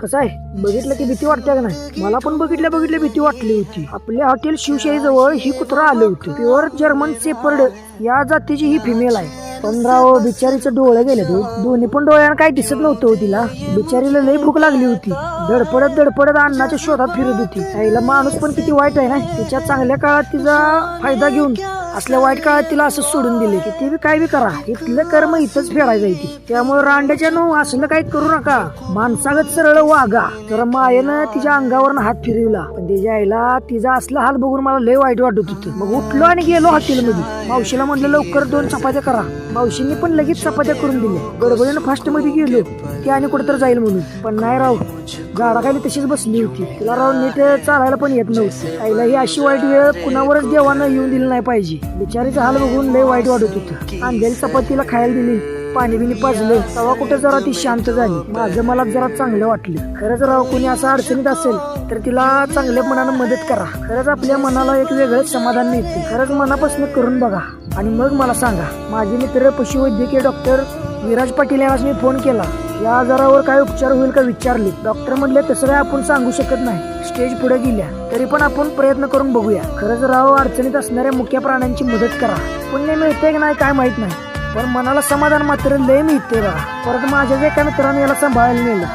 कसं आहे बघितलं की भीती वाटते का नाही? मला पण बघितल्या भीती वाटली होती. आपल्या हॉटेल शिवशाही जवळ ही कुत्रा आलं होतं. प्युअर जर्मन शेपर्ड या जातीची ही फिमेल आहे. पण राव बिचारीचं डोळे गेले दोन्ही पण डोळ्यानं काही दिसत नव्हतं तिला. बिचारीला लई भूक लागली होती. धडपडत अन्नाच्या शोधात फिरत होती. आईला माणूस पण किती वाईट आहे ना. तिच्या चांगल्या काळात तिचा फायदा घेऊन असल्या वाईट काळात तिला असं सोडून दिले की ती बी काय बी करा. इथलं कर्म इथंच फेडायचं आहे ती. त्यामुळे रांड्याच्या असलं काही करू नका. माणसागत सरळ वागा. तर मायेनं तिच्या अंगावर हात फिरवला. पण तिच्या आईला तिचा असला हाल बघून मला लय वाईट वाटत होतं. मग उठलो आणि गेलो हॉटेलमध्ये. मावशीला म्हटलं लवकर 2 चपात्या करा. मावशींनी पण लगेच चपात्या करून दिल्या. गडबडीनं फास्ट मध्ये गेलो ती आणि कुठेतरी जाईल म्हणून. पण नाही राव, झाडाखाली तशीच बसली होती. तिला राव नीट चालायला पण येत नव्हती. आईला ही अशी वाईट वेळ कुणावरच देवानं येऊन दिली नाही पाहिजे. बिचारीचा हाल बघून लय वाईट वाटत होतं. आणलेली चपातीला खायला दिली, पाणी बिनी पाजलं. तेव्हा कुठे जरा ती शांत झाली. माझं मला जरा चांगलं वाटलं. खरंच राव कोणी असं अडचणीत असेल तर तिला चांगल्या मनानं मदत करा. खरंच आपल्या मनाला एक वेगळंच समाधान मिळते. खरंच मनापासून करून बघा आणि मग मला सांगा. माझे मित्र पशुवैद्यकीय डॉक्टर विराज पाटील यांना मी फोन केला. या आजारावर काय उपचार होईल का विचारले. डॉक्टर म्हणले तसं काय आपण सांगू शकत नाही. स्टेज पुढे गेल्या तरी पण आपण प्रयत्न करून बघूया. खरंच राव अडचणीत असणाऱ्या मुख्य प्राण्यांची मदत करा. पुण्य मिळते की नाही काय माहित नाही, पण मनाला समाधान मात्र लय मिळते बघा. परत माझ्या एका मित्राने याला सांभाळायला नेलं.